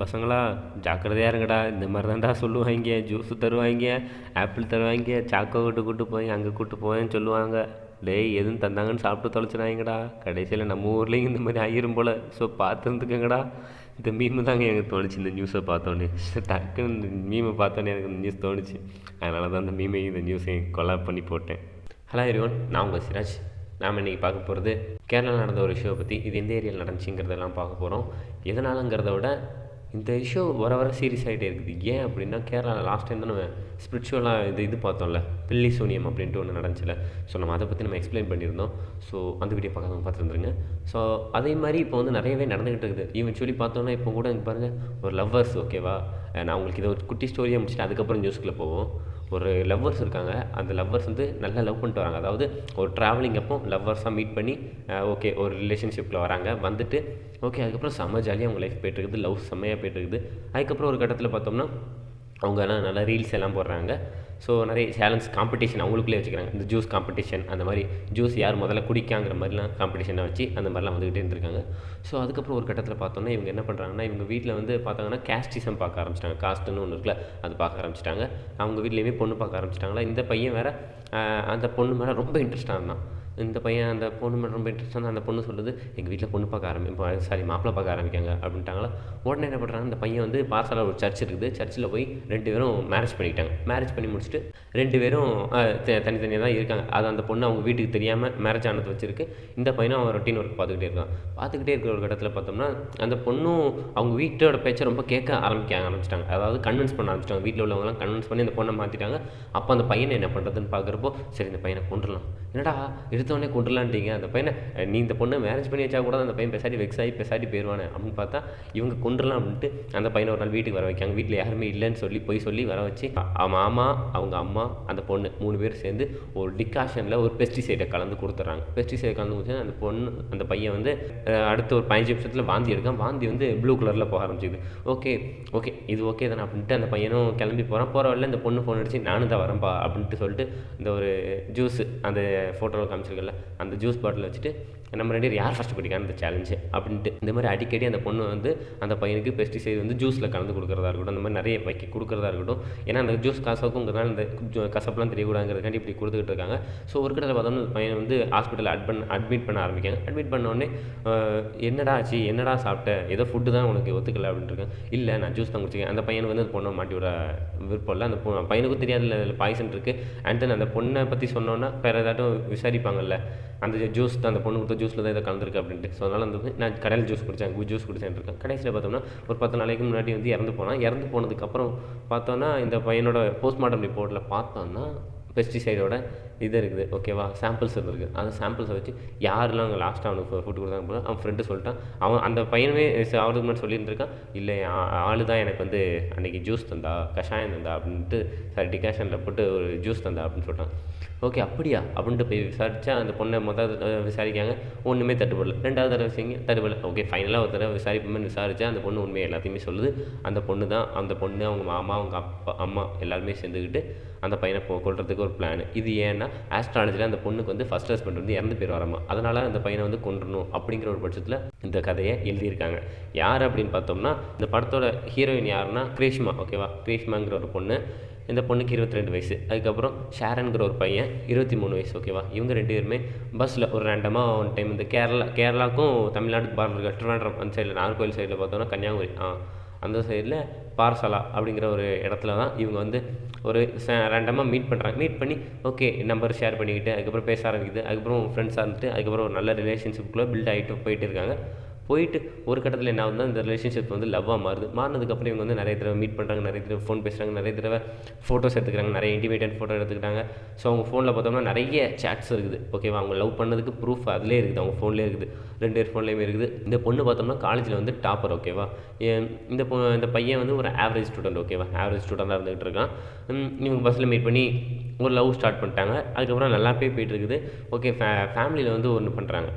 பசங்களா ஜாக்கிரதையாக இருங்கடா, இந்த மாதிரி தான்டா சொல்லுவாங்க, ஜூஸு தருவாங்க, ஆப்பிள் தருவாங்க, சாக்கோ கூட்டு போய் அங்கே கூட்டு போயேன்னு சொல்லுவாங்க. டேய் எதுவும் தந்தாங்கன்னு சாப்பிட்டு தொலைச்சிடாங்கடா, கடைசியில் நம்ம ஊர்லேயும் இந்த மாதிரி ஆயிரும் போல். ஸோ பார்த்துருந்துக்கங்கடா. இந்த மீமு தாங்க எனக்கு தோணுச்சு இந்த நியூஸை பார்த்தோன்னே. டக்குன்னு இந்த மீமை பார்த்தோன்னே எனக்கு இந்த நியூஸ் தோணுச்சு. அதனால தான் இந்த மீமையும் இந்த நியூஸையும் கொலாப் பண்ணி போட்டேன். ஹலோ எவ்ரிவன், நான் உங்கள் சிராஜ். நாம் இன்றைக்கி பார்க்க போகிறது கேரளாவில் நடந்த ஒரு இஷ்யூவை பற்றி. இது எந்த ஏரியாவில் நடந்துச்சுங்கிறதெல்லாம் பார்க்க போகிறோம். எதனாலங்கிறத விட இந்த இஷ்யூ வர சீரியஸ் ஆகிட்டே இருக்குது. ஏன் அப்படின்னா, கேரளாவில் லாஸ்ட் டைம் தான் நம்ம ஸ்பிரிச்சுவலாக இது பார்த்தோம்ல, பில்லி சூனியம் அப்படின்ட்டு ஒன்று நடந்துச்சுல. ஸோ நம்ம அதை பற்றி நம்ம எக்ஸ்பிளைன் பண்ணியிருந்தோம். ஸோ அந்த வீடியோ பார்த்துருந்துருங்க. ஸோ அதே மாதிரி இப்போ வந்து நிறையவே நடந்துகிட்டு இருக்குது. ஈவென்ச்சுவலி பார்த்தோன்னா இப்போ கூட இங்கே பாருங்கள், ஒரு லவ்வர்ஸ், ஓகேவா, நான் உங்களுக்கு இதை ஒரு குட்டி ஸ்டோரியாக முடிச்சுட்டு அதுக்கப்புறம் நியூஸ்க்குள்ளே போவோம். ஒரு லவ்வர்ஸ் இருக்காங்க. அந்த லவ்வர்ஸ் வந்து நல்லா லவ் பண்ணிட்டு வராங்க. அதாவது ஒரு ட்ராவலிங் அப்போ லவ்வர்ஸாக மீட் பண்ணி ஓகே ஒரு ரிலேஷன்ஷிப்பில் வராங்க. வந்துட்டு ஓகே அதுக்கப்புறம் செம்ம ஜாலியாக அவங்க லைஃப் போய்ட்டுருக்குது. லவ் செம்மையாக போய்ட்டுருக்குது. அதுக்கப்புறம் ஒரு கட்டத்தில் பார்த்தோம்னா அவங்க எல்லாம் நல்லா ரீல்ஸ் எல்லாம் போடுறாங்க. ஸோ நிறைய சேலஞ்ச் காம்படிஷன் அவங்களுக்குள்ளே வச்சுக்கிறாங்க. இந்த ஜூஸ் காம்படிஷன், அந்த மாதிரி ஜூஸ் யார் முதல்ல குடிக்காங்கிற மாதிரிலாம் காம்படிஷனை வச்சு அந்த மாதிரிலாம் வந்துக்கிட்டே இருந்திருக்காங்க. ஸோ அதுக்கப்புறம் ஒரு கட்டத்தில் பார்த்தோன்னா இவங்க என்ன பண்ணுறாங்கன்னா, இவங்க வீட்டில் வந்து பார்த்தாங்கன்னா கேஸ்டிசம் பார்க்க ஆரம்பிச்சிட்டாங்க. காஸ்ட்டுன்னு ஒன்று இருக்குல்ல, அது பார்க்க ஆரம்பிச்சிட்டாங்க. அவங்க வீட்லேயுமே பொண்ணு பார்க்க ஆரம்பிச்சிட்டாங்களா. இந்த பையன் வேறு அந்த பொண்ணு மேலே ரொம்ப இன்ட்ரெஸ்ட்டாக இருந்தான். இந்த பையன் அந்த பொண்ணு மேலே ரொம்ப இன்ட்ரெஸ்ட்டாக இருந்தால் அந்த பொண்ணு சொல்லுது, எங்கள் வீட்டில் பொண்ணு பார்க்க மாப்பிள்ளை பார்க்க ஆரம்பிக்காங்க அப்படின்ட்டாங்களா. உடனே என்ன பண்ணுறாங்க, இந்த பையன் வந்து பாரசால ஒரு சர்ச் இருக்குது, சர்ச்சில் போய் 2 பேரும் மேரேஜ் பண்ணிக்கிட்டாங்க. மேரேஜ் பண்ணி முடிச்சுட்டு 2 பேரும் தனித்தனியாக தான் இருக்காங்க. அது அந்த பொண்ணு அவங்க வீட்டுக்கு தெரியாமல் மேரேஜ் ஆனது வச்சுருக்கு. இந்த பையனும் அவன் ரொட்டீன் ஒர்க் பார்த்துக்கிட்டே இருக்கிற ஒரு இடத்துல பார்த்தோம்னா, அந்த பொண்ணும் அவங்க வீட்டோட பேச்சை ரொம்ப கேட்க ஆரம்பிச்சிட்டாங்க. அதாவது கன்வின்ஸ் பண்ண ஆரம்பிச்சிட்டாங்க. வீட்டில் உள்ளவங்களாம் கன்வின்ஸ் பண்ணி அந்த பொண்ணை மாற்றிட்டாங்க. அப்போ அந்த பையனை என்ன பண்ணுறதுன்னு பார்க்குறப்போ, சரி இந்த பையனை கொண்டுடலாம். என்னடா எடுத்தவொடனே கொண்டுலான்ட்டீங்க, அந்த பையனை நீ இந்த பொண்ணை மேரேஜ் பண்ணி வச்சா கூட அந்த பையன் பேசாட்டி போயிடுவானே அப்படின்னு பார்த்தா இவங்க கொண்டுலாம் அப்படின்ட்டு அந்த பையனை ஒரு நாள் வீட்டுக்கு வர வைக்காங்க. வீட்டில் யாருமே இல்லைன்னு சொல்லி வர வச்சு மாமா, அவங்க அம்மா, அந்த பொண்ணு 3 பேர் சேர்ந்து ஒரு டிகாஷனில் ஒரு பெஸ்டிசைடை கலந்து கொடுத்துட்றாங்க. பெஸ்டிசைடை கலந்து கொடுத்து அந்த பையன் வந்து அடுத்த ஒரு 15 நிமிஷத்தில் வாந்தி எடுக்கான். வாந்தி வந்து ப்ளூ கலரில் போக ஆரம்பிச்சிது. ஓகே இது ஓகே தானே அப்படின்ட்டு அந்த பையனும் கிளம்பி போகிற வழியில் இந்த பொண்ணு ஃபோன் அடிச்சு, நானும் தான் வரேன்ப்பா அப்படின்ட்டு சொல்லிட்டு இந்த ஒரு ஜூஸு அந்த ஃபோட்டோவில் காமிச்சிருக்கல அந்த ஜூஸ் பாட்டில் வச்சுட்டு நம்ம 2 பேர் யார் ஃபஸ்ட்டு குடிக்கான இந்த சேலஞ்சு அப்படின்ட்டு இந்த மாதிரி அடிக்கடி அந்த பொண்ணு வந்து அந்த பையனுக்கு பெஸ்டிசைட் வந்து ஜூஸில் கலந்து கொடுக்குறதா இருக்கட்டும், அந்த மாதிரி நிறைய கொடுக்குறதா இருக்கட்டும். ஏன்னா அந்த ஜூஸ் காசாக்குங்கிறதுனால இந்த கசப்பெலாம் தெரியக்கூடாதுங்கிறதுக்காண்டி இப்படி கொடுத்துக்கிட்டு இருக்காங்க. ஸோ ஒரு கட்டத்தில் பார்த்தோம்னா அந்த பையன் வந்து ஹாஸ்பிட்டலில் அட்மிட் பண்ண ஆரம்பிக்காங்க. அட்மிட் பண்ணோடனே என்னடா ஆச்சு, என்னடா சாப்பிட்ட, ஏதோ ஃபுட்டு தான் உனக்கு ஒத்துக்கல அப்படின்ட்டு இருக்கேன். இல்லை நான் ஜூஸ் தான் குடிச்சிக்கேன். அந்த பையனுக்கு வந்து அந்த பொண்ணை மாட்டி விட விருப்பம் இல்லை. அந்த பையனுக்கும் தெரியாதுல்ல அதில் பாய்சன் இருக்குது. அண்ட் தென் அந்த பொண்ணை பற்றி சொன்னோன்னா வேறு ஏதாட்டும் விசாரிப்பாங்கல்ல, அந்த ஜூஸ் தான் அந்த பொண்ணு கொடுத்த ஜூஸில் தான் இதை கலந்துருக்கு அப்படின்ட்டு. ஸோ அதனால் வந்து நான் கடையில் ஜூஸ் குடித்தேன் இருக்கேன். கடைசியில் பார்த்தோம்னா ஒரு 10 நாளைக்கு முன்னாடி வந்து இறந்து போனதுக்கப்புறம் பார்த்தோன்னா இந்த பையனோட போஸ்ட்மார்ட்டம் ரிப்போர்ட்டில் பார்த்தோன்னா பெஸ்டிசைடோட இது இருக்குது, ஓகேவா, சாம்பிள்ஸ் இருக்குது. அந்த சாம்பிள்ஸை வச்சு யாரெல்லாம் அங்கே லாஸ்ட்டாக அவனுக்கு ஃபுட்டு கொடுத்தாங்க போல அவன் ஃப்ரெண்டு சொல்லிட்டான். அந்த பையனுமே அவருக்கு முன்னாடி சொல்லியிருந்திருக்கான், இல்லை ஆள் தான் எனக்கு வந்து அன்றைக்கி ஜூஸ் தந்தா, கஷாயம் தந்தா அப்படின்ட்டு, டிகாஷனில் போட்டு ஒரு ஜூஸ் தந்தா அப்படின்னு சொல்லிட்டான். ஓகே அப்படியா அப்படின்ட்டு போய் விசாரித்தா அந்த பொண்ணை விசாரிக்காங்க, ஒன்றுமே தட்டுப்படல. 2வது தடவை தட்டுப்படல. ஓகே ஃபைனலாக ஒரு தடவை விசாரித்தா அந்த பொண்ணு உண்மையை எல்லாத்தையுமே சொல்லுது. அந்த பொண்ணு அவங்க மாமா, அவங்க அம்மா எல்லாருமே சேர்ந்துக்கிட்டு அந்த பையனை கொல்றதுக்கு ஒரு பிளான். இது ஏன்னா ஆஸ்ட்ராலஜியில் அந்த பொண்ணுக்கு வந்து ஃபஸ்ட் ஹஸ்பண்ட் வந்து இறந்து பேர் வராமா, அதனால் அந்த பையனை வந்து கொன்றணும் அப்படிங்கிற ஒரு பட்சத்தில் இந்த கதையை எழுதியிருக்காங்க. யார் அப்படின்னு பார்த்தோம்னா, இந்த படத்தோட ஹீரோயின் யாருன்னா கிரீஷ்மா, ஓகேவா, கிரீஷ்மாங்கிற ஒரு பொண்ணு. இந்த பொண்ணுக்கு 22 வயசு. அதுக்கப்புறம் ஷாரன்கிற ஒரு பையன் 23 வயசு, ஓகேவா. இவங்க 2 பேருமே பஸ்ஸில் ஒரு ரேண்டமாக ஒன் டைம் இந்த கேரளாவுக்கும் தமிழ்நாட்டுக்கு பார்டர் திருவண்ணாமலை அந்த சைடில் நாகர்கோவில் சைடில் பார்த்தோன்னா கன்னியாகுமரி அந்த சைடில் பாரசாலா அப்படிங்கிற ஒரு இடத்துல தான் இவங்க வந்து ஒரு ரேண்டமாக மீட் பண்ணுறாங்க. மீட் பண்ணி ஓகே நம்பர் ஷேர் பண்ணிக்கிட்டு அதுக்கப்புறம் பேச ஆரம்பிக்குது. அதுக்கப்புறம் ஃப்ரெண்ட்ஸாக இருந்துட்டு அதுக்கப்புறம் ஒரு நல்ல ரிலேஷன்ஷிப்புக்குள்ளே பில்ட் ஆகிட்டு போயிட்டு இருக்காங்க. ஒரு கட்டத்தில் என்ன ஆகுதுன்னா, இந்த ரிலேஷன்ஷிப் வந்து லவ்வாக மாறினதுக்கப்புறம் இவங்க வந்து நிறைய தடவை மீட் பண்ணுறாங்க, நிறைய தடவை ஃபோன் பேசுகிறாங்க, நிறைய தடவை ஃபோட்டோஸ் எடுத்துக்கிறாங்க, நிறைய இன்டிமேட்டட் ஃபோட்டோ எடுத்துக்கிட்டாங்க. ஸோ அவங்க ஃபோனில் பார்த்தோம்னா நிறைய சேட்ஸ் இருக்குது, ஓகேவா. அவங்க லவ் பண்ணதுக்கு ப்ரூஃப் அதிலே இருக்குது, அவங்க ஃபோன்லேயே இருக்குது, 2 பேர் ஃபோன்லேயுமே இருக்குது. இந்த பொண்ணு பார்த்தோம்னா காலேஜில் வந்து டாப்பர், ஓகேவா. இந்த பையன் வந்து ஒரு ஆவரேஜ் ஸ்டூடெண்ட், ஓகேவா, ஆவரேஜ் ஸ்டூடெண்ட்டாக இருந்துகிட்டு இருக்கான். இவங்க பஸ்ஸில் மீட் பண்ணி ஒரு லவ் ஸ்டார்ட் பண்ணிட்டாங்க. அதுக்கப்புறம் நல்லா போயிட்டு இருக்குது. ஓகே ஃபேமிலியில் வந்து ஒன்று பண்ணுறாங்க,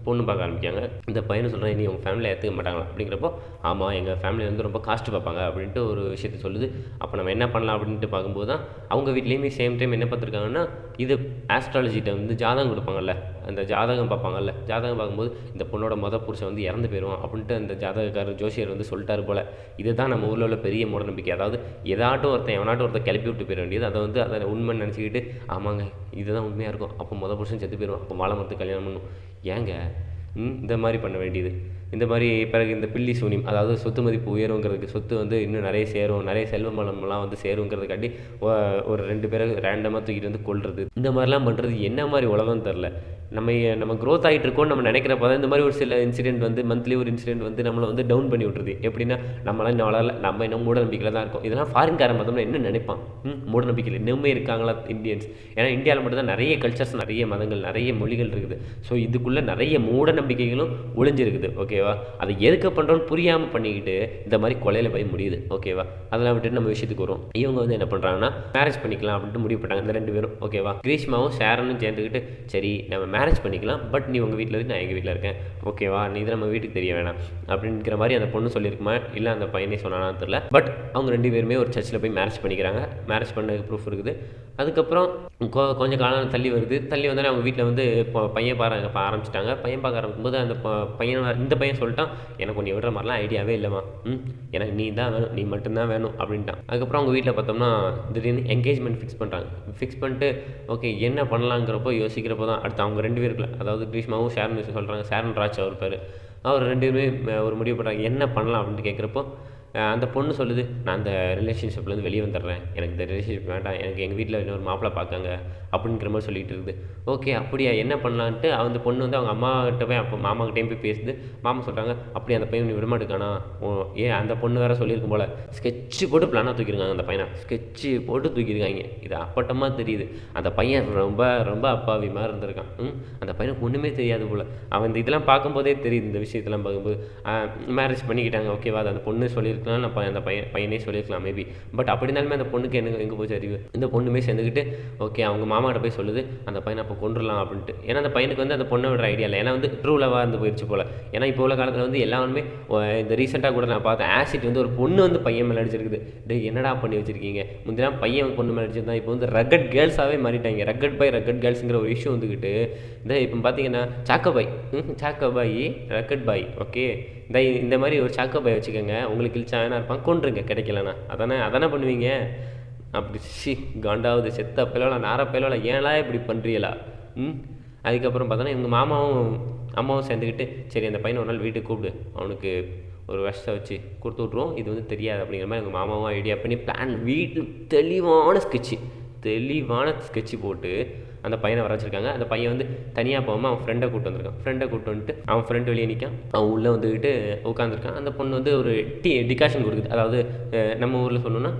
பொண்ணு பார்க்க ஆரம்பிக்காங்க. இந்த பையனை சொல்கிறேன், நீ உங்கள் ஃபேமிலியில் ஏற்றுக்க மாட்டாங்களா அப்படிங்கிறப்போ, ஆமாம் எங்கள் ஃபேமிலி வந்து ரொம்ப காஸ்ட்டு பார்ப்பாங்க அப்படின்ட்டு ஒரு விஷயத்த சொல்லுது. அப்போ நம்ம என்ன பண்ணலாம் அப்படின்ட்டு பார்க்கும்போது தான் அவங்க வீட்லேயுமே சேம் டைம் என்ன பார்த்துருக்காங்கன்னா, இது ஆஸ்ட்ராலஜிகிட்ட வந்து ஜாதகம் கொடுப்பாங்கல்ல, அந்த ஜாதகம் பார்ப்பாங்கல்ல, ஜாதகம் பார்க்கும்போது இந்த பொண்ணோட புருஷன் வந்து இறந்து போயிடுவான் அப்படின்ட்டு அந்த ஜாதகக்காரர் ஜோசியர் வந்து சொல்லிட்டாரு போல். இதுதான் நம்ம ஊரில் உள்ள பெரிய மூடநம்பிக்கை. அதாவது எவனாட்டும் ஒருத்தன் கிளப்பி விட்டு போயிட வேண்டியது, அதை வந்து அதை உண்மைன்னு நினச்சிக்கிட்டு ஆமாங்க இதுதான் உண்மையாக இருக்கும், அப்போ புருஷன் செத்து போயிடுவான், அப்போ மாலை மரத்துக்கு கல்யாணம் பண்ணும். ஏங்க இந்த மாதிரி பண்ண வேண்டியது? இந்த மாதிரி பிறகு இந்த பில்லி சூனியம், அதாவது சொத்து மதிப்பு உயருங்கிறதுக்கு, சொத்து வந்து இன்னும் நிறைய சேரும், நிறைய செல்வ வளம்லாம் வந்து சேருங்கிறதுக்காண்டி ஒரு 2 பேரை ரேண்டமாக தூக்கிட்டு வந்து கொல்றது, இந்த மாதிரிலாம் பண்ணுறது என்ன மாதிரி உலகம் தெரில. நம்ம க்ரோத் ஆகிட்டு இருக்கோம்னு நம்ம நினைக்கிறப்ப தான் இந்த மாதிரி ஒரு சில இன்சிடென்ட் வந்து மந்த்லி ஒரு இன்சிடென்ட் வந்து நம்மளை வந்து டவுன் பண்ணி விட்ருது. எப்படின்னா நம்மளாம் இன்னும் வளரல, நம்ம இன்னும் மூட நம்பிக்கையில் தான் இருக்கோம். இதெல்லாம் ஃபாரின்காரன் பார்த்தோம்னா என்ன நினைப்பான்? மூட நம்பிக்கையில் இன்னுமே இருக்காங்களா இந்தியன்ஸ்? ஏன்னா இந்தியாவில் மட்டும்தான் நிறைய கல்ச்சர்ஸ், நிறைய மதங்கள், நிறைய மொழிகள் இருக்குது. ஸோ இதுக்குள்ளே நிறைய மூட நம்பிக்கைகளும் ஒளிஞ்சிருக்குது. ஓகேவா? அதை எதுக்கு பண்ணுறோன்னு புரியாமல் பண்ணிக்கிட்டு இந்த மாதிரி கொலையில் போய் முடியுது. ஓகேவா? அதெல்லாம் விட்டுட்டு நம்ம விஷயத்துக்கு வரும். இவங்க வந்து என்ன பண்ணுறாங்கன்னா மேரேஜ் பண்ணிக்கலாம் அப்படின்ட்டு முடிவு பண்ணாங்க இந்த 2 பேரும். ஓகேவா? கிரீஷ்மாவும் ஷேரனும் சேர்ந்துக்கிட்டு சரி நம்ம மேரேஜ் பண்ணிக்கலாம், பட் நீ உங்கள் வீட்டில் இருக்கு, நான் எங்கள் வீட்டில் இருக்கேன். ஓகேவா? நீ இது நம்ம வீட்டுக்கு தெரிய வேணாம் அப்படிங்கிற மாதிரி அந்த பொண்ணு சொல்லியிருக்குமா இல்லை அந்த பையனே சொன்னானான்னு தெரியல. பட் அவங்க 2 பேருமே ஒரு சர்ச்சில் போய் மேரேஜ் பண்ணிக்கிறாங்க. மேரேஜ் பண்ணதுக்கு ப்ரூஃப் இருக்குது. அதுக்கப்புறம் கொஞ்சம் காலம் தள்ளி வருது. தள்ளி வந்தாலே அவங்க வீட்டில் வந்து இப்போ பையன் பார்க்க ஆரம்பிச்சிட்டாங்க. பையன் பார்க்க ஆரம்பிக்கும்போது அந்த இந்த பையன் சொல்லிட்டான், எனக்கு ஒன்று விடுற மாதிரிலாம் ஐடியாவே இல்லைம்மா, எனக்கு நீ தான் வேணும், நீ மட்டும்தான் வேணும் அப்படின்ட்டான். அதுக்கப்புறம் அவங்க வீட்டில் பார்த்தோம்னா திடீர்னு என்கேஜ்மெண்ட் ஃபிக்ஸ் பண்ணுறாங்க. ஃபிக்ஸ் பண்ணிட்டு ஓகே என்ன பண்ணலாங்கிறப்போ யோசிக்கிறப்போ தான் அடுத்து அவங்க 2 பேருக்குள்ள, அதாவது கிரீஷ்மாவும் ஷேரன் சொல்கிறாங்க, ஷேரன் ராஜ் அவர் பேர், அவர் 2 பேருமே ஒரு முடிவு பண்ணுறாங்க என்ன பண்ணலாம் அப்படின்ட்டு கேட்குறப்போ அந்த பொண்ணு சொல்லுது, நான் அந்த ரிலேஷன்ஷிப்லேருந்து வெளியே வந்துடுறேன், எனக்கு இந்த ரிலேஷன்ஷிப் வேண்டாம், எனக்கு எங்கள் வீட்டில் இன்னொரு மாப்பிள்ளை பார்க்காங்க அப்படிங்கிற மாதிரி சொல்லிகிட்டு இருக்குது. ஓகே அப்படியா என்ன பண்ணலான்ட்டு அந்த பொண்ணு வந்து அவங்க அம்மாகிட்ட போய் அப்போ மாமாக்கிட்டேயும் போய் பேசுது. மாமா சொல்கிறாங்க அப்படி அந்த பையன் நீ விடமாட்டுக்கானா, அந்த பொண்ணு வேறு சொல்லியிருக்கும் போல் ஸ்கெட்சு போட்டு பிளானாக தூக்கியிருக்காங்க. அந்த பையனை ஸ்கெட்சு போட்டு தூக்கியிருக்காங்க. இது அப்பட்டமாக தெரியுது அந்த பையன் ரொம்ப ரொம்ப அப்பாவி மாதிரி இருந்திருக்கான். அந்த பையனுக்கு ஒன்றுமே தெரியாது போல். அவன் இந்த இதெல்லாம் பார்க்கும்போதே தெரியுது, இந்த விஷயத்தெல்லாம் பார்க்கும்போது. மேரேஜ் பண்ணிக்கிட்டாங்க. ஓகேவா? அந்த பொண்ணு சொல்லியிருக்கலாம், நான் அந்த பையனே சொல்லியிருக்கலாம் மேபி. பட் அப்படி இருந்தாலுமே அந்த பொண்ணுக்கு எங்கே போச்சு அறிவு? இந்த பொண்ணுமே சேர்ந்துக்கிட்டு ஓகே அவங்க மாமாட்ட போய் சொல்லுது அந்த பையனை அப்போ கொண்டுடலாம் அப்படின்ட்டு. ஏன்னா அந்த பையனுக்கு வந்து அந்த பொண்ணை விடுற ஐடியா இல்லை. ஏன்னா வந்து ட்ரூ லவாக இருந்து போயிடுச்சு போல். ஏன்னா இப்போ உள்ள காலத்தில் வந்து எல்லாருமே இந்த ரீசெண்டாக கூட நான் பார்த்தேன், ஆசிட் வந்து ஒரு பொண்ணு வந்து பையன் மேலே அடிச்சிருக்குது. என்னடா பண்ணி வச்சிருக்கீங்க? முந்தினா பையன் பொண்ணு மேலே அடிச்சிருந்தா இப்போ வந்து ரக்கட் கேர்ள்ஸாகவே மாறிட்டாங்க. ரக்கட் கேர்ள்ஸுங்கிற ஒரு இஷ்யூ வந்துக்கிட்டு இப்போ பார்த்தீங்கன்னா சாக்கோபாய் ரக்கட் பாய். ஓகே இந்த மாதிரி ஒரு சாக்கோபாய் வச்சுக்கோங்க, உங்களுக்கு இழிச்சானா இருப்பான், கொண்டுருங்க கிடைக்கலண்ணா. அதானே பண்ணுவீங்க. அப்படி காண்டாவது செத்த பயிலோல நார பயிலோல ஏன்லாம் இப்படி பண்ணுறீங்களா? அதுக்கப்புறம் பார்த்தோன்னா எங்கள் மாமாவும் அம்மாவும் சேர்ந்துக்கிட்டு சரி அந்த பையனை ஒரு நாள் வீட்டுக்கு கூப்பிடு, அவனுக்கு ஒரு விஷத்தை வச்சு கொடுத்து விட்ருவோம், இது வந்து தெரியாது அப்படிங்கிற மாதிரி எங்கள் மாமாவும் ஐடியா பண்ணி பிளான், வீட்டு தெளிவான ஸ்கெட்சு போட்டு அந்த பையனை வர வச்சிருக்காங்க. அந்த பையன் வந்து தனியாக போகாமல் அவன் ஃப்ரெண்டை கூப்பிட்டு வந்துட்டு அவன் ஃப்ரெண்டு வெளியே நிற்கான், அவன் உள்ளே வந்துக்கிட்டு உட்காந்துருக்கான். அந்த பொண்ணு வந்து ஒரு டிகாஷன் கொடுக்குது, அதாவது நம்ம ஊரில் சொல்லணும்னா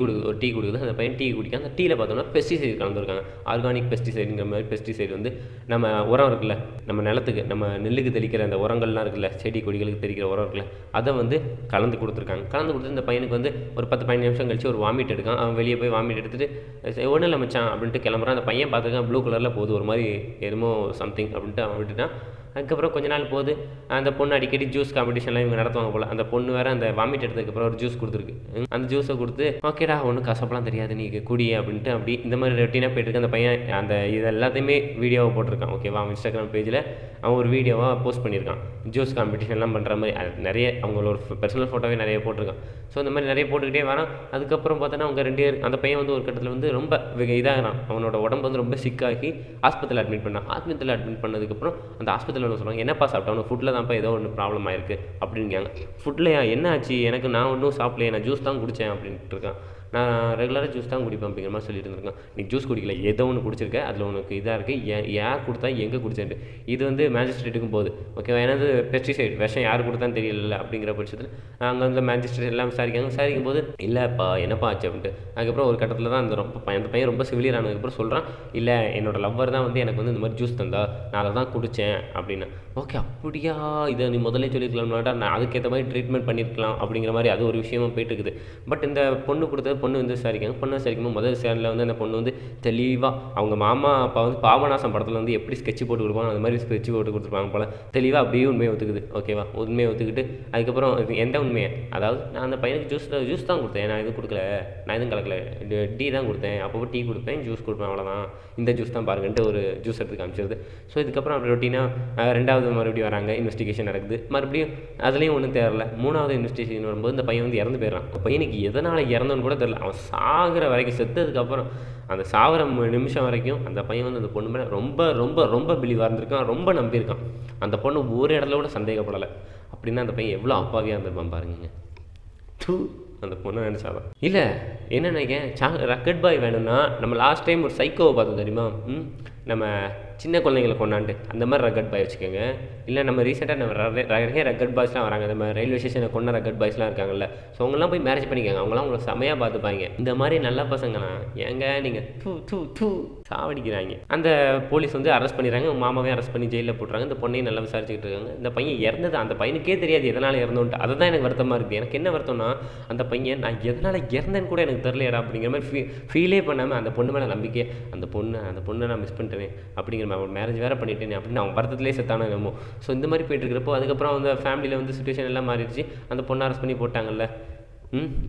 ஒரு டீ கொடுக்குது. அந்த பையன் டீ குடிக்க அந்த டீயில் பார்த்தோம்னா பெஸ்டிசைடு கலந்துருக்காங்க. ஆர்கானிக் பெஸ்டிசைடுங்கிற மாதிரி பெஸ்டிசைடு வந்து நம்ம உரம் இருக்குல்ல, நம்ம நிலத்துக்கு நம்ம நெல்லுக்கு தெளிக்கிற அந்த உரங்கள்லாம் இருக்குல்ல, செடி கொடிகளுக்கு தெளிக்கிற உரம் இருக்குல்ல, அதை வந்து கலந்து கொடுத்து இந்த பையனுக்கு வந்து ஒரு 10-15 நிமிஷம் கழிச்சு ஒரு வாமிட் எடுக்கான். அவன் வெளியே போய் வாமிட் எடுத்துகிட்டு ஒன்றும் இல்லை மச்சான் அப்படின்ட்டு கிளம்புறான். அந்த பையன் பார்த்துருக்கான் ப்ளூ கலரில் போகுது, ஒரு மாதிரி எதுமோ சம்திங் அப்படின்ட்டு அவன் விட்டுட்டான். அதுக்கப்புறம் கொஞ்ச நாள் போகுது. அந்த பொண்ணு அடிக்கடி ஜூஸ் காம்படிஷன்லாம் இவங்க நடத்துவாங்க போல். அந்த பொண்ணு வேறு அந்த வாமிட் எடுத்ததுக்கப்புறம் ஒரு ஜூஸ் கொடுத்துருக்கு. அந்த ஜூஸை கொடுத்து ஓகேடா ஒன்றும் கசப்பெல்லாம் தெரியாது நீ குடியே அப்படின்ட்டு அப்படி இந்த மாதிரி ரொட்டீனாக போய்ட்டுருக்கு. அந்த பையன் அந்த இது எல்லாத்தையுமே வீடியோவை போட்டிருக்கான். ஓகேவா? அவன் இன்ஸ்டாகிராம் பேஜில் அவன் ஒரு வீடியோவாக போஸ்ட் பண்ணியிருக்கான். ஜூஸ் காம்படிஷன்லாம் பண்ணுற மாதிரி நிறைய அவங்களோட பர்சனல் ஃபோட்டோவே நிறைய போட்டிருக்கான். ஸோ இந்த மாதிரி நிறைய போட்டுக்கிட்டே வரான். அதுக்கப்புறம் பார்த்தோன்னா அவங்க 2 பேர், அந்த பையன் வந்து ஒரு கட்டத்தில் வந்து ரொம்ப இதாகிறான். அவனோட உடம்பு வந்து ரொம்ப சிக்காகி ஹாஸ்பிட்டலில் அட்மிட் பண்ணான். ஹாஸ்பிட்டலில் அட்மிட் பண்ணதுக்கப்புறம் அந்த ஹாஸ்பிட்டலில் ஒன்று சொல்லுவாங்க, என்னப்பா சாப்பிட்டா ஃபுட்டில் தான்ப்பா ஏதோ ஒன்று ப்ராப்ளம் ஆயிருக்கு அப்படின்னுங்க. ஃபுட்லையா என்ன ஆச்சு? நான் ஒன்றும் சாப்பிடலையே, நான் ஜூஸ் தான் குடித்தேன் அப்படின்ட்டு இருக்கான். நான் ரெகுலராக ஜூஸ் தான் குடிப்பேன் அப்படிங்கிற மாதிரி சொல்லிட்டு இருந்திருக்கேன். நீ ஜூஸ் குடிக்கல, ஏதோ ஒன்று குடிச்சிருக்க, அதில் உனக்கு இதாக இருக்குது, யார் கொடுத்தா எங்கே குடிச்சேன்ட்டு. இது வந்து மேஜிஸ்ட்ரேட்டுக்கும் போகுது. ஓகேவா? ஏன்னா பெஸ்டிசைட் விஷம் யார் கொடுத்தான்னு தெரியல அப்படிங்கிற பட்சத்தில் அங்கே வந்து மேஜிஸ்ட்ரேட் எல்லாம் விசாரிக்கும் போது இல்லைப்பா என்னப்பா ஆச்சு அப்படின்ட்டு. அதுக்கப்புறம் ஒரு கட்டத்தில் தான் அந்த பையன் ரொம்ப சிவிலியர் ஆனதுக்கப்புறம் சொல்கிறான், இல்லை என்னோட லவ்வர் தான் வந்து எனக்கு வந்து இந்த மாதிரி ஜூஸ் தந்தா, நான் அதை தான் குடித்தேன் அப்படின்னு. ஓகே அப்படியா, இதை நீ முதல்ல சொல்லியிருக்கலாம்னாட்டா நான் அதுக்கேற்ற மாதிரி ட்ரீட்மெண்ட் பண்ணியிருக்கலாம் அப்படிங்கிற மாதிரி அது ஒரு விஷயமா போயிட்டு இருக்குது. பட் இந்த பொண்ணு கொடுத்தது பொண்ணு வந்து விசாரிக்காங்க. பொண்ணு விசாரிக்கும்போது முதல் விசாரணையில் வந்து அந்த பொண்ணு வந்து தெளிவாக அவங்க மாமா அப்பா வந்து பாபநாசம் படத்தில் வந்து எப்படி ஸ்கெட்ச் போட்டு கொடுப்பாங்க அந்த மாதிரி ஸ்கெட்ச் போட்டு கொடுத்துருப்பாங்க போல். தெளிவாக அப்படியே உண்மையை ஒத்துக்குது. ஓகேவா, உண்மையை ஒத்துக்கிட்டு அதுக்கப்புறம் எந்த உண்மையை, அதாவது நான் அந்த பையனுக்கு ஜூஸ் தான் கொடுத்தேன், நான் எதுவும் கொடுக்கல, நான் எதுவும் கலக்கல, டீ தான் கொடுத்தேன், அப்பப்போ டீ கொடுப்பேன், ஜூஸ் கொடுப்பேன், அவ்வளோதான், இந்த ஜூஸ் தான் பாருங்கன்ட்டு ஒரு ஜூஸ் எடுத்து காமிச்சிருது. ஸோ இதுக்கப்புறம் அப்படி ரொட்டீனாக ரெண்டாவது மறுபடியும் வராங்க, இன்வெஸ்டிகேஷன் நடக்குது. மறுபடியும் அதுலேயும் ஒன்றும் தேரல. மூணாவது இன்வெஸ்டிகேஷன் வரும்போது இந்த பையன் வந்து இறந்து போயிடறான். பையனுக்கு எதனால் இறந்தோன்னு கூட தெரில. அவன் சாகிற வரைக்கும், செத்ததுக்கப்புறம் அந்த சாகிற நிமிஷம் வரைக்கும் அந்த பையன் வந்து அந்த பொண்ணு மேலே ரொம்ப ரொம்ப ரொம்ப பிலீவாக இருந்திருக்கான், ரொம்ப நம்பியிருக்கான். அந்த பொண்ணு ஒரு இடத்துல கூட சந்தேகப்படலை. அப்படின்னா அந்த பையன் எவ்வளோ அப்பாவியாக இருந்திருப்பான் பாருங்க. டூ அந்த பொண்ணை நினச்சாதான் இல்லை என்ன நினைக்கிறேன். ரக்கட் பாய் வேணும்னா நம்ம லாஸ்ட் டைம் ஒரு சைக்கோவை பார்த்தோம் தெரியுமா, நம்ம சின்ன குழந்தைங்களை கொண்டாண்டு அந்த மாதிரி ரக்கட் பாய் வச்சுக்கோங்க. இல்லை நம்ம ரீசெண்டாக நம்ம நிறைய ரக்கட் பாய்ஸ்லாம் வராங்க, நம்ம ரயில்வே ஸ்டேஷனில் கொண்ட ரக்கட் பாய்ஸ்லாம் இருக்காங்கல்ல. ஸோ அவங்களாம் போய் மேரேஜ் பண்ணிக்காங்க, அவங்களாம் உங்களை செமையாக பார்த்துப்பாங்க. இந்த மாதிரி நல்ல பசங்களாம் ஏங்க நீங்கள் தூ சாவடிக்கிறாங்க. அந்த போலீஸ் வந்து அரெஸ்ட் பண்ணிடுறாங்க, மாமாவையும் அரெஸ்ட் பண்ணி ஜெயிலில் போட்டுறாங்க. இந்த பொண்ணையும் நல்லா விசாரிச்சுக்கிட்டு இருக்காங்க. இந்த பையன் இறந்தது அந்த பையனுக்கே தெரியாது எதனால் இறந்தோன்ட்டு. அதை தான் எனக்கு வருத்தமாக இருக்குது. எனக்கு என்ன வருத்தம்னா அந்த பையன் நான் எதனால் இறந்தேன்னு கூட எனக்கு தெரியலடா அப்படிங்கிற மாதிரி ஃபீலே பண்ணாமல் அந்த பொண்ணு மேலே நம்பிக்கை, அந்த பொண்ணை நான் மிஸ் பண்ணிட்டேன் அப்படிங்கிற அவன் மேரேஜ் வேறு பண்ணிட்டேன் அப்படின்னு அவன் வருத்தத்திலே செத்தானோ என்னமோ. ஸோ இந்த மாதிரி போயிட்டு இருக்கிறப்போ அதுக்கப்புறம் அந்த ஃபேமிலியில் வந்து சுச்சுவேஷன் எல்லாம் மாறிடுச்சு. அந்த பொண்ணை அரெஸ்ட் பண்ணி போட்டாங்கல்ல.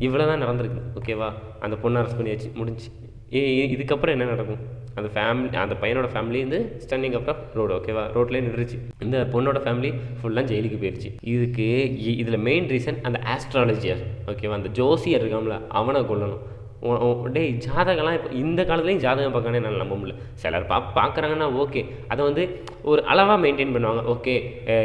இவ்வளோ தான் நடந்திருக்கு. ஓகேவா, அந்த பொண்ணை அரெஸ்ட் பண்ணியாச்சு, முடிஞ்சு. இதுக்கப்புறம் என்ன நடக்கும், அந்த ஃபேமிலி அந்த பையனோட ஃபேமிலி வந்து ஸ்டாண்டிங் அப்புறம் ரோடு. ஓகேவா, ரோட்லேயே நின்றுச்சு. இந்த பொண்ணோட ஃபேமிலி ஃபுல்லாக ஜெயிலுக்கு போயிடுச்சு. இதில் மெயின் ரீசன் அந்த ஆஸ்ட்ராலஜியர். ஓகேவா, அந்த ஜோசியர் இருக்காமல அவனை கொல்லணும். டேய் ஜாதகம்லாம் இப்போ இந்த காலத்துலேயும் ஜாதகம் பார்க்கணும் என்னால் நம்ப முடியல. சிலர் பார்க்குறாங்கன்னா ஓகே, அதை வந்து ஒரு அளவாக மெயின்டைன் பண்ணுவாங்க. ஓகே,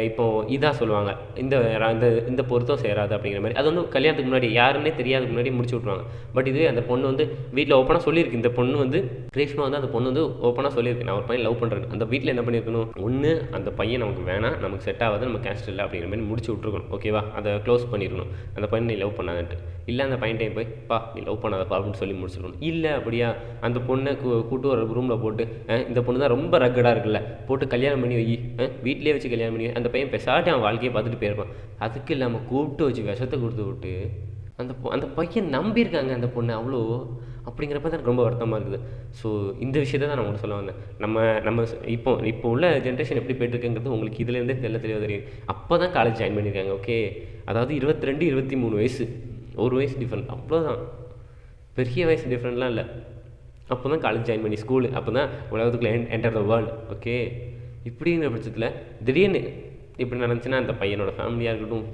இப்போது இதாக சொல்லுவாங்க, இந்த பொருத்தம் சேராது அப்படிங்கிற மாதிரி. அது வந்து கல்யாணத்துக்கு முன்னாடி யாருன்னே தெரியாதுக்கு முன்னாடி முடிச்சு விட்ருவாங்க. பட் இதுவே அந்த பொண்ணு வந்து வீட்டில் ஓப்பனாக சொல்லியிருக்கு. இந்த பொண்ணு வந்து கிரீஷ்மா வந்து அந்த பொண்ணு வந்து ஓப்பனாக சொல்லியிருக்கு, நான் ஒரு பையன் லவ் பண்ணுறேன். அந்த வீட்டில் என்ன பண்ணியிருக்கணும், ஒன்று அந்த பையன் நமக்கு வேணாம், நமக்கு செட் ஆகாது, நம்ம கேஸ்ட் இல்லை அப்படிங்கிற மாதிரி முடிச்சு விட்ருக்கணும். ஓகேவா, அதை க்ளோஸ் பண்ணியிருக்கணும். அந்த பையன் நீ லவ் பண்ணாதன்ட்டு. இல்லை அந்த பையன்டையும் போய் நீ லவ் பண்ணாதப்பா அப்படின்னு சொல்லி முடிச்சிருக்கணும். இல்லை அப்படியா அந்த பொண்ணை கூட்டு ஒரு ரூமில் போட்டு இந்த பொண்ணு தான் ரொம்ப ரக்கடாக இருக்குல்ல, போட்டு கல்யாணம் பண்ணி வை, வீட்டிலே வச்சு கல்யாணம் பண்ணி அந்த பையன் பெசாட்டி அவன் வாழ்க்கையை பார்த்துட்டு போயிருப்பான். அதுக்கு இல்லாமல் கூப்பிட்டு வச்சு விஷத்தை கொடுத்து விட்டு அந்த பையன் நம்பியிருக்காங்க அந்த பொண்ணு அவ்வளோ. அப்படிங்கிறப்ப தான் ரொம்ப வருத்தமாக இருக்குது. ஸோ இந்த விஷயத்தை தான் நான் உங்களுக்கு சொல்ல வந்தேன். நம்ம இப்போ உள்ள ஜென்ரேஷன் எப்படி போய்ட்டுருக்குங்கிறது உங்களுக்கு இதுலேருந்தே தெளிவாக தெரியும். அப்போ தான் காலேஜ் ஜாயின் பண்ணியிருக்காங்க. ஓகே, அதாவது 22 23 வயசு, ஒரு வயசு டிஃப்ரெண்ட், அவ்வளோதான், பெரிய வயசு டிஃப்ரெண்ட்லாம் இல்லை. அப்போ தான் காலேஜ் ஜாயின் பண்ணி ஸ்கூலு, அப்போ தான் உலகத்துக்குள்ளே என்டர் த வேர்ல்டு. ஓகே, இப்படிங்கிற பட்சத்தில் திடீர்னு இப்படி நடந்துச்சுன்னா அந்த பையனோட ஃபேமிலியாக இருக்கட்டும்,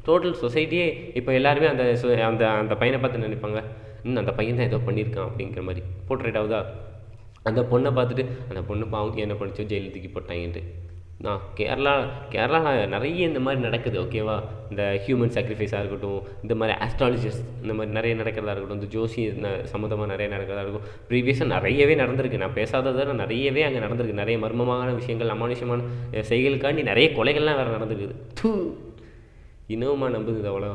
டோட்டல் சொசைட்டியே இப்போ எல்லாருமே அந்த அந்த பையனை பார்த்து நினைப்பாங்க, அந்த பையன் தான் ஏதோ பண்ணியிருக்கான் அப்படிங்கிற மாதிரி போர்ட்ரேட் ஆகுதா. அந்த பொண்ணை பார்த்துட்டு அந்த பொண்ணு பாவம் என்ன படித்தோ ஜெயிலில் தூக்கி போட்டாங்கன்ட்டு. கேரளா நிறைய இந்த மாதிரி நடக்குது. ஓகேவா, இந்த ஹியூமன் சாக்ரிஃபைஸாக இருக்கட்டும், இந்த மாதிரி ஆஸ்ட்ராலஜிஸ் இந்த மாதிரி நிறைய நடக்கிறதா இருக்கட்டும், இந்த ஜோசி சம்மந்தமாக நிறைய நடக்கிறதா இருக்கும். ப்ரீவியஸாக நிறையவே நடந்திருக்கு. நான் பேசாததை நிறையவே அங்கே நடந்திருக்கு. நிறைய மர்மமான விஷயங்கள், அமானுஷமான செய்களுக்காண்டி நிறைய கொலைகள்லாம் வேறு நடந்துருக்குது. இன்னுமா நம்புது அவ்வளோ.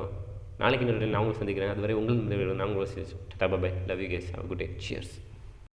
நாளைக்கு இன்னொரு நான் உங்களை சந்திக்கிறேன். அதுவரை உங்களுக்கு நான் உங்களை tata bye, love you guys, have a good day, cheers.